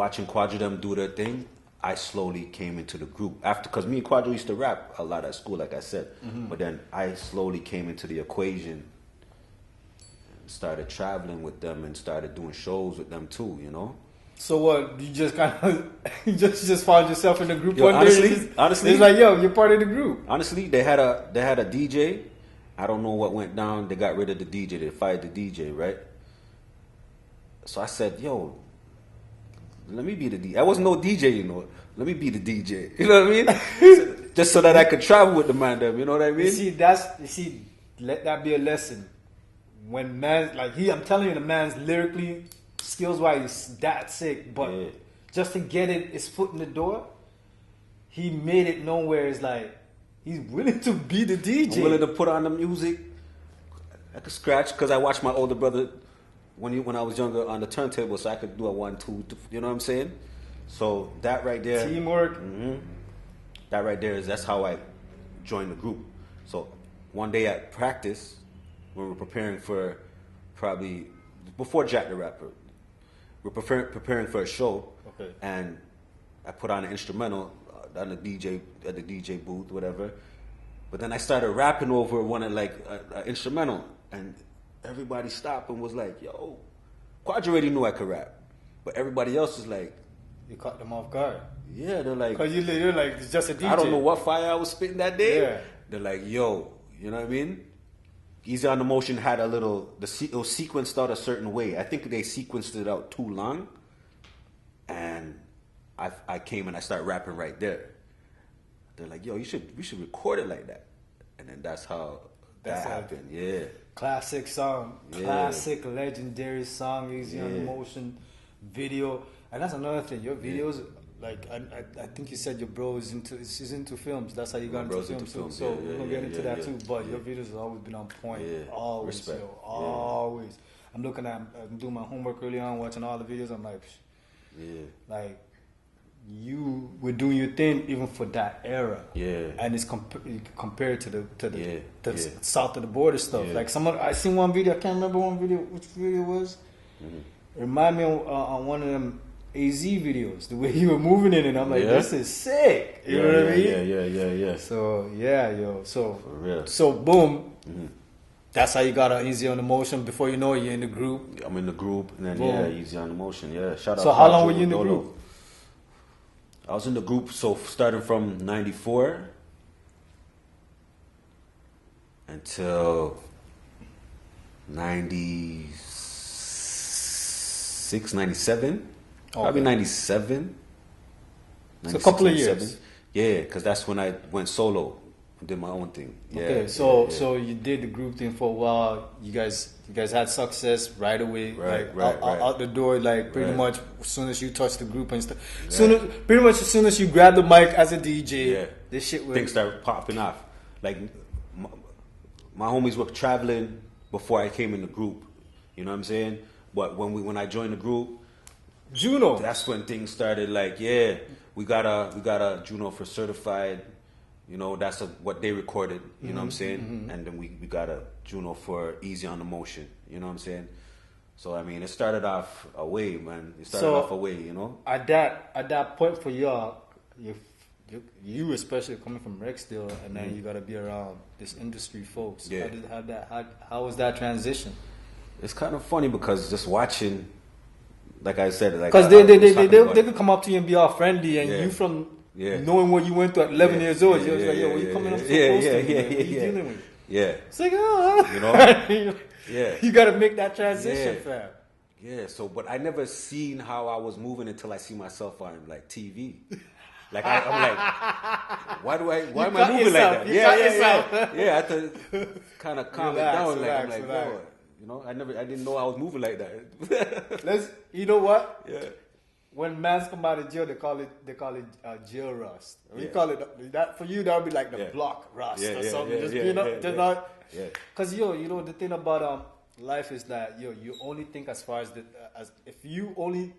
watching Quadro them do their thing, I slowly came into the group after, because me and Quadro used to rap a lot at school, like I said. But then I slowly came into the equation, and started traveling with them, and started doing shows with them too. You know. So what? You just kind of you just found yourself in the group Yo, one honestly, day. honestly, it's like, yo, you're part of the group. Honestly, they had a DJ. I don't know what went down. They got rid of the DJ. They fired the DJ, right? So I said, yo, let me be the DJ. I wasn't no DJ, you know. Let me be the DJ. You know what I mean? Just so that I could travel with the man them. You know what I mean? You see, let that be a lesson. When man, like I'm telling you, the man's lyrically, skills wise, he's that sick. But just to get his foot in the door, he made it known where it's like, he's willing to be the DJ. I'm willing to put on the music. I could scratch because I watched my older brother when I was younger on the turntable, so I could do a 1, 2, you know what I'm saying? So that right there, teamwork. That right there that's how I joined the group. So one day at practice, when we were preparing for probably before Jack the Rapper, we're preparing for a show, and I put on an instrumental on the DJ at the DJ booth, whatever. But then I started rapping over one of like an instrumental, and everybody stopped and was like, "Yo, Quadro already knew I could rap," but everybody else was like, "You caught them off guard." Yeah, they're like, "Cause you're like it's just a DJ." I don't know what fire I was spitting that day. Yeah. They're like, "Yo, you know what I mean?" Easy on the Motion had a little, it was sequenced out a certain way. I think they sequenced it out too long, and I came and I started rapping right there. They're like, "Yo, we should record it like that," and then that's how that happened. Yeah, classic song, classic legendary song, Easy on the Motion video, and that's another thing. Your videos, like I think you said your bro is into films. That's how you got into films too. So we're gonna get into that too. But your videos have always been on point. Always, respect. yo, always. I'm doing my homework early on, watching all the videos. I'm like, like. You were doing your thing even for that era, and it's compared to the south of the border stuff. Like I seen one video, I can't remember which video it was. It reminded me on one of them AZ videos, the way you were moving in it. I'm like, this is sick. You know what I mean? Yeah. So so boom. That's how you got Easy on the Motion. Before you know it, you're in the group. I'm in the group, and then Easy on the Motion. Yeah, shout out. So how long were you in the group? I was in the group, so starting from 94 until 96, 97. Probably 97. So a couple of years. Yeah, because that's when I went solo and did my own thing. So you did the group thing for a while. You guys had success right away, out the door, like pretty much as soon as you touch the group and stuff. Pretty much as soon as you grab the mic as a DJ, this shit things started popping off. Like my homies were traveling before I came in the group. You know what I'm saying? But when I joined the group, Juno, that's when things started. Like, we got a Juno for certified. You know, that's what they recorded, you know what I'm saying? And then we got a Juno for Easy on the Motion, you know what I'm saying? So, I mean, it started off away, man. It started off away, you know? At that point for y'all, you especially coming from Rexdale, and then you got to be around this industry folks. Yeah. How was that transition? It's kind of funny because just watching, like I said, like... Because they could come up to you and be all friendly, and you from... knowing what you went through at 11 years old, you're like, yo, what you coming up so close to me? What are you dealing with? It's like, you know? You got to make that transition, fam. Yeah, so, but I never seen how I was moving until I see myself on, like, TV. Like, I'm like, why am I moving like that? Yeah, I had to kind of calm it down. Relax, like, I'm like, bro, you know, I didn't know I was moving like that. You know what? Yeah. When mans come out of jail, they call it jail rust. We call it that for you. That would be like the block rust or something. Because you know the thing about life is that you only think as far as if you only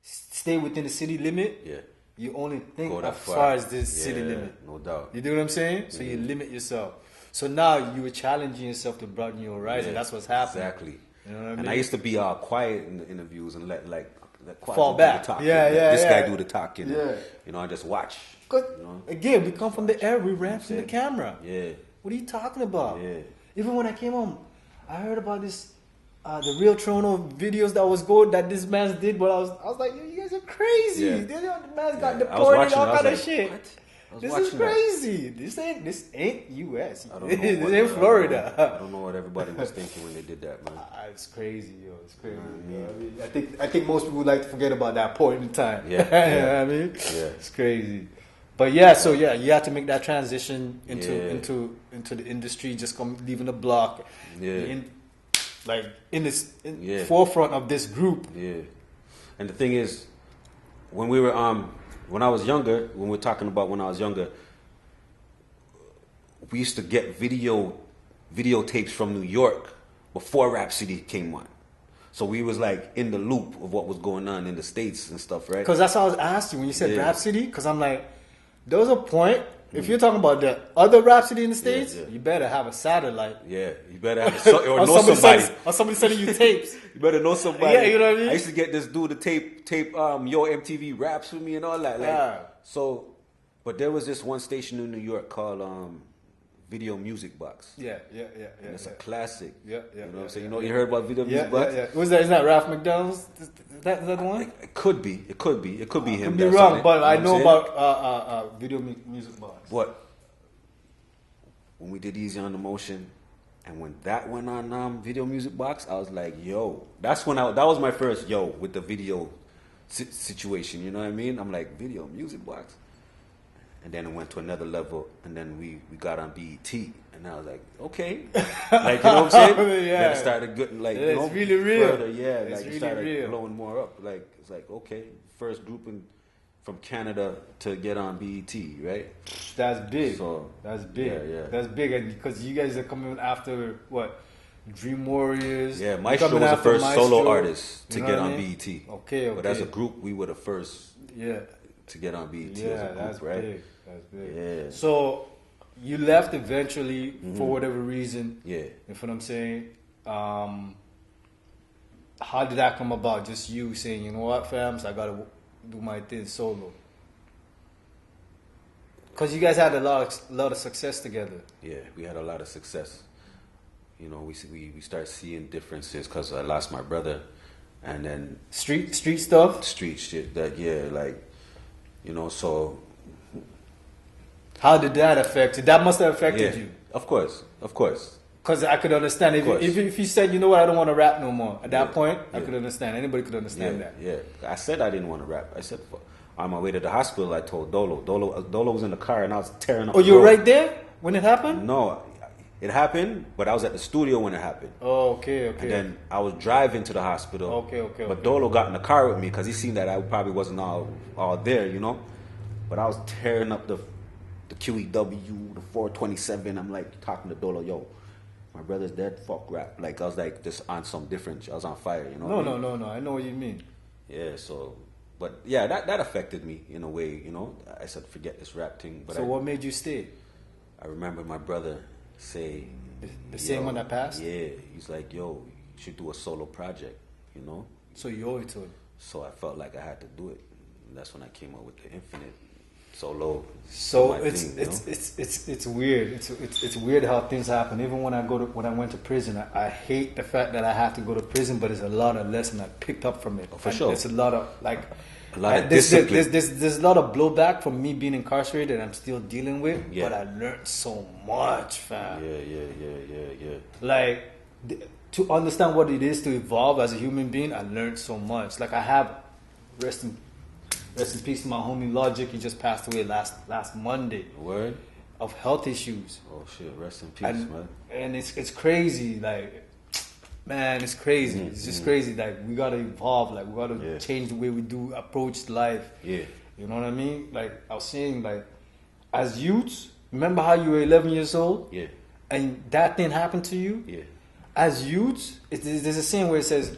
stay within the city limit. Yeah. You only think as far as this city limit. No doubt. You do what I'm saying? So you limit yourself. So now you were challenging yourself to broaden your horizon. That's what's happening. Exactly. You know what I mean? And I used to be quiet in the interviews and let fall back. This guy do the talking. You know, I just watch. Cause you know? again, we come from the air. We ran from the camera. Yeah. What are you talking about? Yeah. Even when I came home, I heard about this. The real Toronto videos that this man did, but I was like, you guys are crazy. Yeah. The man got deported, all kind of shit. What? This is crazy. This ain't US. I don't know this ain't Florida. I don't know what everybody was thinking when they did that, man. It's crazy, yo. It's crazy. I mean, I think most people like to forget about that point in time. Yeah. You know what I mean? Yeah. It's crazy. But you have to make that transition into the industry, just leaving the block. Yeah. In this forefront of this group. Yeah. And the thing is, when we were when I was younger, when we're talking about when I was younger, we used to get videotapes from New York before Rhapsody came on. So we was like in the loop of what was going on in the States and stuff, right? Because that's how I was asking when you said Rhapsody, because I'm like, there was a point, if you're talking about the other Rhapsody in the States, you better have a satellite. Yeah, you better have or know somebody. Or somebody sending you tapes. You better know somebody. Yeah, you know what I mean? I used to get this dude to tape Yo MTV Raps with me and all that. So, but there was this one station in New York called Video Music Box. Yeah. And it's a classic. Yeah. You know what I'm saying? You heard about Video Music Box? Yeah. Is that Ralph McDonald's? Is that the one? It could be him. Could be wrong, but I know about Video Music Box. What? When we did Easy on the Motion, and when that went on Video Music Box, I was like, yo. That was my first with the video situation. You know what I mean? I'm like, Video Music Box. And then it went to another level, and then we got on BET, and I was like, okay, like, you know what I'm saying? Then it started getting it's really real. Further, it's like really it started real. blowing more up. Like it's like, okay, first group from Canada to get on BET, right? That's big. So that's big. Yeah. That's big, and because you guys are coming after what? Dream Warriors. Yeah, Maestro was the first solo artist to get on BET. Okay. But as a group, we were the first. Yeah. To get on BET as a group, that's right? Big. That's big. Yeah. So you left eventually for whatever reason. Yeah. You know what I'm saying? How did that come about? Just you saying, you know what, fams, I gotta do my thing solo. Because you guys had a lot of success together. Yeah, we had a lot of success. You know, we start seeing differences because I lost my brother, and then street stuff, street shit. You know, so. How did that affect you? That must have affected you. Of course. Because I could understand if you said, you know what, I don't want to rap no more. At that point, I could understand. Anybody could understand that. Yeah. I said I didn't want to rap. I said on my way to the hospital, I told Dolo. Dolo was in the car and I was tearing up. Oh, you were right there when it happened? No, it happened, but I was at the studio when it happened. Oh, okay. And then I was driving to the hospital. Okay. But Dolo got in the car with me because he seen that I probably wasn't all there, you know. But I was tearing up the QEW, the 427. I'm like talking to Dolo, yo, my brother's dead. Fuck rap. Like I was like just on some different. I was on fire, you know. No. I know what you mean. Yeah. So, but yeah, that affected me in a way, you know. I said forget this rap thing. But what made you stay? I remember my brother say the same one that passed. Yeah, he's like, yo, you should do a solo project, you know. So you owe it to him. So I felt like I had to do it. And that's when I came up with the Infinite solo. So it's weird. It's weird how things happen. Even when I went to prison, I hate the fact that I have to go to prison, but there's a lot of lesson I picked up from it. For sure. There's a lot of discipline. There's a lot of blowback from me being incarcerated. I'm still dealing with, yeah. But I learned so much, fam. Yeah. Like to understand what it is to evolve as a human being, I learned so much. Like I have rest in peace to my homie Logic. He just passed away last Monday. Word? Of health issues. Oh shit, rest in peace, man. And it's crazy, like, man, it's crazy. It's just crazy. Like we gotta evolve. Like we gotta change the way we do approach life. Yeah. You know what I mean? Like I was saying, like as youths, remember how you were 11 years old? Yeah. And that thing happened to you? Yeah. As youths, there's a saying where it says,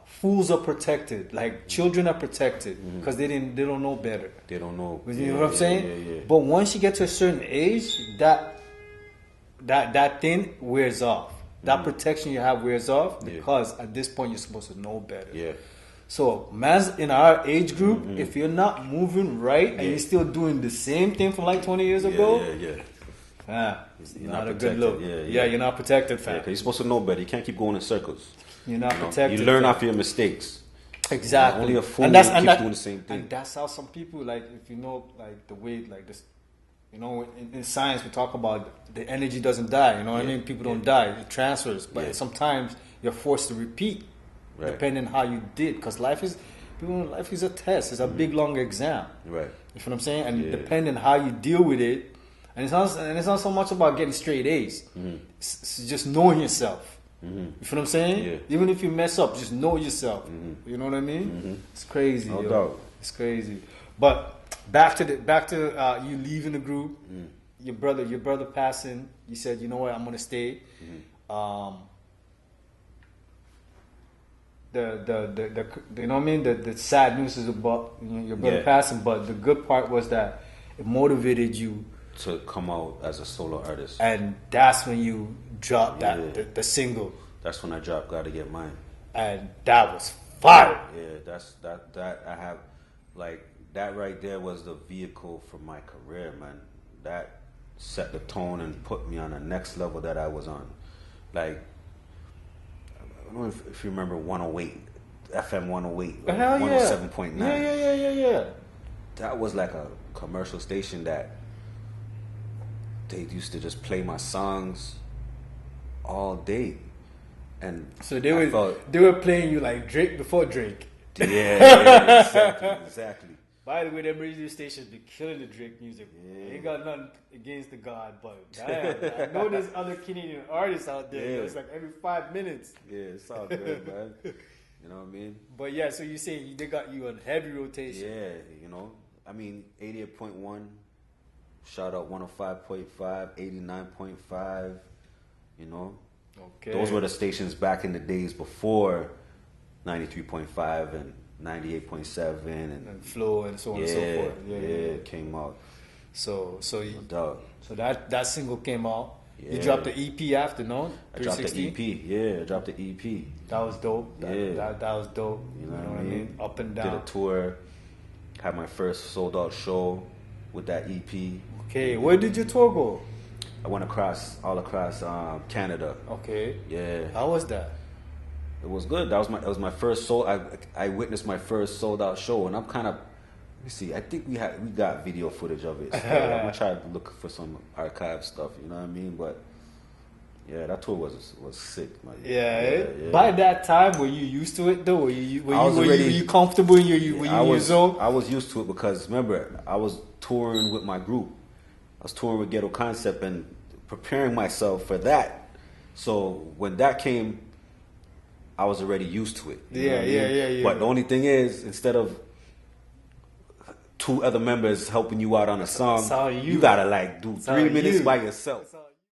fools are protected, like children are protected because they don't know better. They don't know. You know what I'm saying? Yeah. But once you get to a certain age, that thing wears off. That protection you have wears off because at this point you're supposed to know better. Yeah. So, man's in our age group, if you're not moving right and you're still doing the same thing from like 20 years ago, it's not a good look. Yeah, you're not protected, fam. Yeah, 'cause you're supposed to know better. You can't keep going in circles. You're not protected. You learn off your mistakes. Exactly. Only a fool keeps doing the same thing. And that's how some people, like, if you know, like, the way, like, this, you know, in science we talk about the energy doesn't die. You know what I mean? People don't die. It transfers. But sometimes you're forced to repeat. Right. Depending on how you did, because life is a test. It's a big long exam. Right. You feel what I'm saying? And depending on how you deal with it, and it's not so much about getting straight A's. It's just knowing yourself. You feel what I'm saying? Yeah. Even if you mess up, just know yourself. You know what I mean? It's crazy. No doubt. It's crazy. But back to you leaving the group. Your brother passing. You said, you know what? I'm gonna stay. The you know what I mean? The sad news is about your brother passing, but the good part was that it motivated you to come out as a solo artist. And that's when you dropped the single. That's when I dropped Gotta Get Mine. And that was fire. Yeah, that's that I have, like, that right there was the vehicle for my career, man. That set the tone and put me on the next level that I was on. Like, I don't know if you remember 108, FM 108, like 107.9. Yeah. That was like a commercial station that they used to just play my songs all day. And so they were playing you like Drake before Drake. Yeah, exactly. By the way, them radio stations be killing the Drake music. Yeah. Ain't got nothing against the God, but damn, I know there's other Canadian artists out there. Yeah. It's like every 5 minutes. Yeah, it's all good, man. You know what I mean? But yeah, so you say they got you on heavy rotation. Yeah, you know, I mean, 88.1, shout out 105.5, 89.5, you know. Okay. Those were the stations back in the days before 93.5 and 98.7 and Flow and so on and so forth. Yeah, it came out. So that single came out. Yeah. You dropped the EP after, no? I dropped the EP. Yeah, I dropped the EP. That was dope. That was dope. You know what I mean? Up and down. Did a tour. Had my first sold out show with that EP. Okay, where did your tour go? I went all across Canada. Okay. Yeah. How was that? It was good. That was my first I witnessed my first sold out show, and I'm kind of, let me see. I think we got video footage of it. So I'm gonna try to look for some archive stuff. You know what I mean? But yeah, that tour was sick, man. Yeah. By that time, were you used to it though? Were you comfortable in your zone? I was used to it because remember I was touring with my group. I was touring with Ghetto Concept and preparing myself for that. So when that came, I was already used to it. Yeah. But the only thing is, instead of 2 other members helping you out on a song, you gotta like do 3 minutes by yourself.